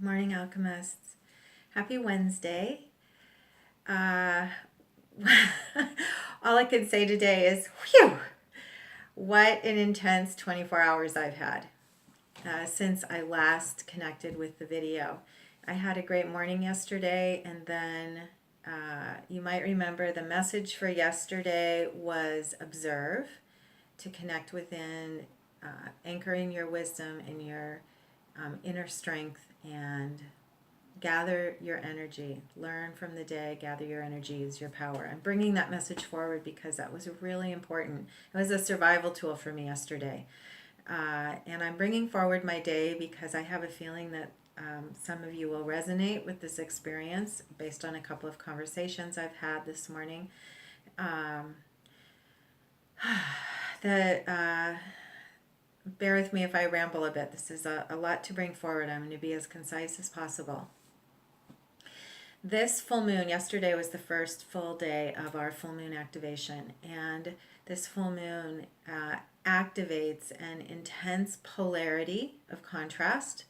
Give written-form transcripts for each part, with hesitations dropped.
Good morning, alchemists. Happy Wednesday. Uh, all I can say today is, whew, what an intense 24 hours I've had since I last connected with the video. I had a great morning yesterday, and then you might remember the message for yesterday was observe, to connect within, anchoring your wisdom and your inner strength, and gather your energy, learn from the day, gather your energy, use your power. I'm bringing that message forward because that was really important. It was a survival tool for me yesterday. And I'm bringing forward my day because I have a feeling that some of you will resonate with this experience based on a couple of conversations I've had this morning. Bear with me if I ramble a bit. This is a lot to bring forward. I'm going to be as concise as possible. This full moon, yesterday was the first full day of our full moon activation, and this full moon activates an intense polarity of contrast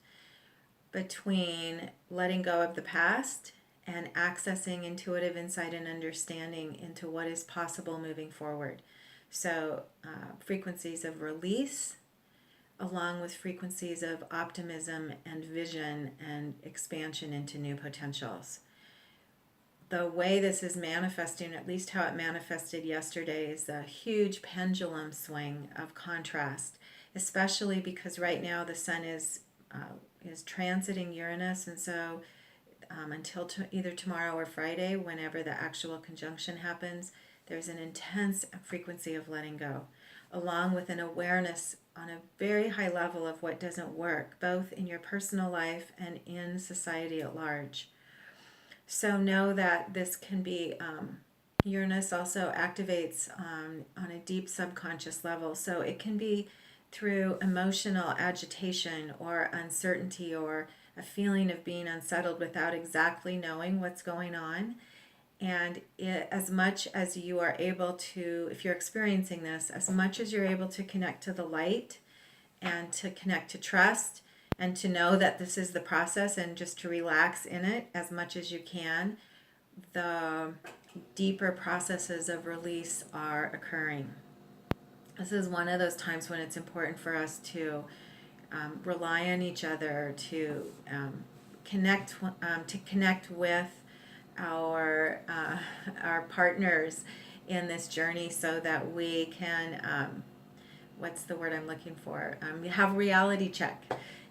between letting go of the past and accessing intuitive insight and understanding into what is possible moving forward. So frequencies of release along with frequencies of optimism and vision and expansion into new potentials. The way this is manifesting, at least how it manifested yesterday, is a huge pendulum swing of contrast, especially because right now the sun is transiting Uranus, and so until either tomorrow or Friday, whenever the actual conjunction happens, there's an intense frequency of letting go, along with an awareness on a very high level of what doesn't work, both in your personal life and in society at large. So know that this can be, Uranus also activates on a deep subconscious level. So it can be through emotional agitation or uncertainty or a feeling of being unsettled without exactly knowing what's going on. And as much as you are able to, if you're experiencing this, as much as you're able to connect to the light and to connect to trust, and to know that this is the process and just to relax in it as much as you can, the deeper processes of release are occurring. This is one of those times when it's important for us to rely on each other, to connect with our partners in this journey, so that we can what's the word I'm looking for? Have a reality check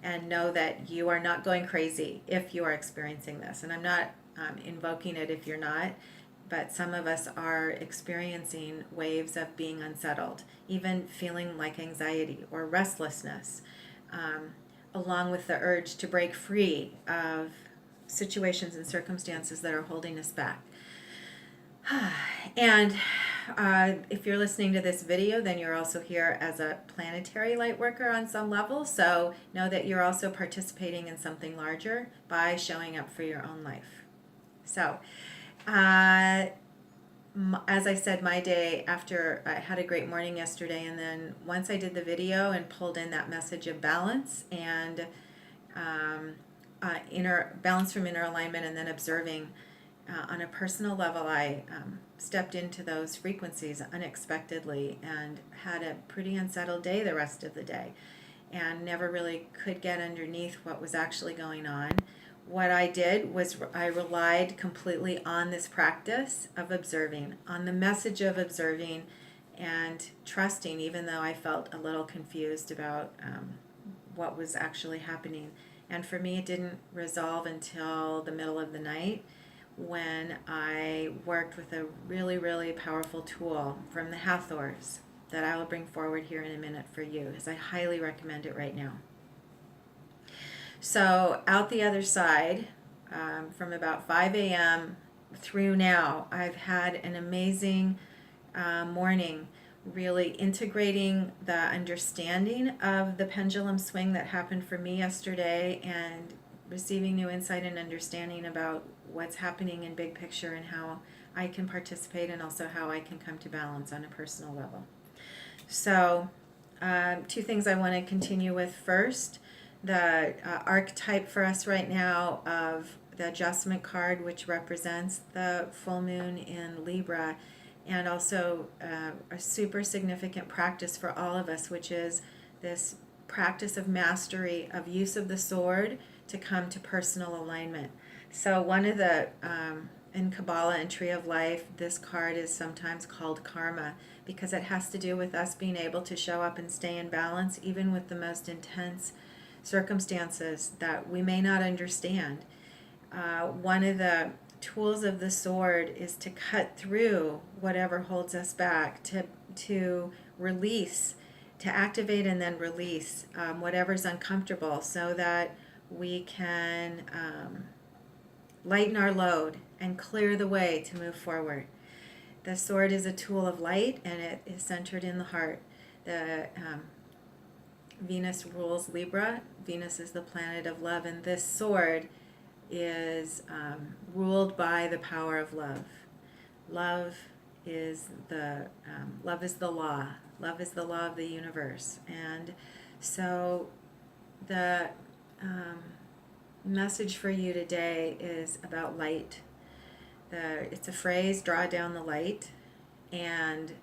and know that you are not going crazy if you are experiencing this. And I'm not invoking it if you're not, but some of us are experiencing waves of being unsettled, even feeling like anxiety or restlessness, along with the urge to break free of situations and circumstances that are holding us back. And if you're listening to this video, then you're also here as a planetary light worker on some level. So know that you're also participating in something larger by showing up for your own life. So as I said, my day, after I had a great morning yesterday, and then once I did the video and pulled in that message of balance and inner balance from inner alignment, and then observing, on a personal level, I stepped into those frequencies unexpectedly and had a pretty unsettled day the rest of the day, and never really could get underneath what was actually going on. What I did was I relied completely on this practice of observing, on the message of observing and trusting, even though I felt a little confused about what was actually happening. And for me, it didn't resolve until the middle of the night, when I worked with a really, really powerful tool from the Hathors that I will bring forward here in a minute for you, because I highly recommend it right now. So out the other side, from about 5 a.m. through now, I've had an amazing morning, really integrating the understanding of the pendulum swing that happened for me yesterday, and receiving new insight and understanding about what's happening in big picture and how I can participate, and also how I can come to balance on a personal level. So two things I want to continue with first. the archetype for us right now of the adjustment card, which represents the full moon in Libra, and also a super significant practice for all of us, which is this practice of mastery of use of the sword to come to personal alignment. So one of the in Kabbalah and Tree of Life, this card is sometimes called karma because it has to do with us being able to show up and stay in balance even with the most intense circumstances that we may not understand. One of the tools of the sword is to cut through whatever holds us back, to release, to activate and then release whatever's uncomfortable so that we can lighten our load and clear the way to move forward. The sword is a tool of light and it is centered in the heart. The Venus rules Libra. Venus is the planet of love, and this sword is ruled by the power of love. Love is the law. Love is the law of the universe, and so the message for you today is about light. It's a phrase, draw down the light, and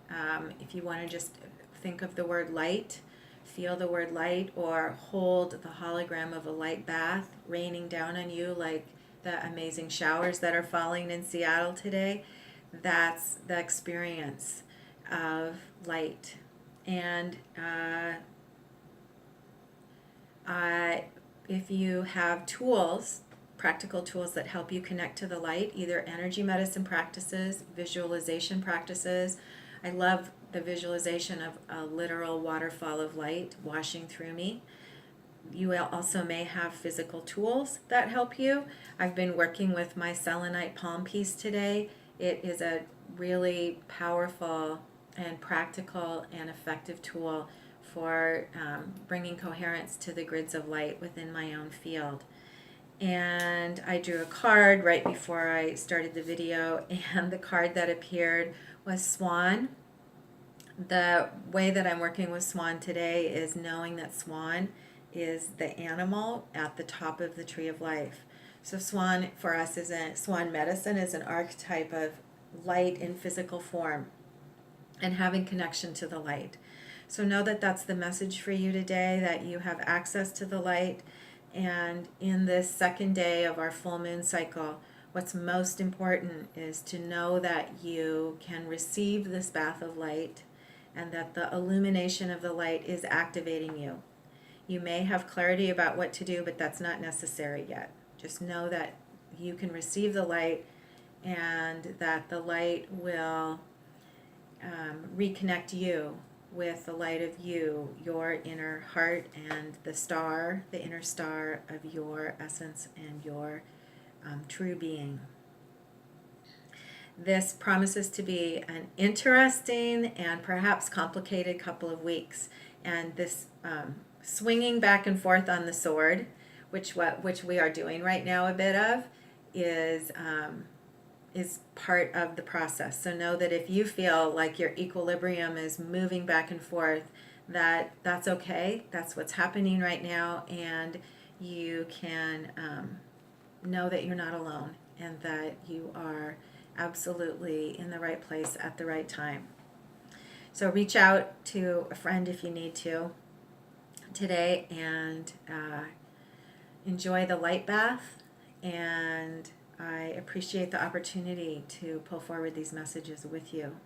if you want to just think of the word light, feel the word light, or hold the hologram of a light bath raining down on you like the amazing showers that are falling in Seattle today. That's the experience of light. And if you have tools, practical tools that help you connect to the light, either energy medicine practices, visualization practices. I love the visualization of a literal waterfall of light washing through me. You also may have physical tools that help you. I've been working with my selenite palm piece today. It is a really powerful and practical and effective tool for bringing coherence to the grids of light within my own field. And I drew a card right before I started the video, and the card that appeared was Swan. The way that I'm working with Swan today is knowing that Swan is the animal at the top of the Tree of Life. So Swan for us Swan medicine is an archetype of light in physical form and having connection to the light. So know that that's the message for you today, that you have access to the light. And in this second day of our full moon cycle, what's most important is to know that you can receive this bath of light and that the illumination of the light is activating you. You may have clarity about what to do, but that's not necessary yet. Just know that you can receive the light and that the light will reconnect you with the light of you, your inner heart, and the inner star of your essence and your true being. This promises to be an interesting and perhaps complicated couple of weeks. And this swinging back and forth on the sword, which we are doing right now a bit of, is part of the process. So know that if you feel like your equilibrium is moving back and forth, that's okay. That's what's happening right now, and you can know that you're not alone and that you are absolutely in the right place at the right time. So reach out to a friend if you need to today, and enjoy the light bath. And I appreciate the opportunity to pull forward these messages with you.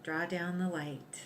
Draw down the light.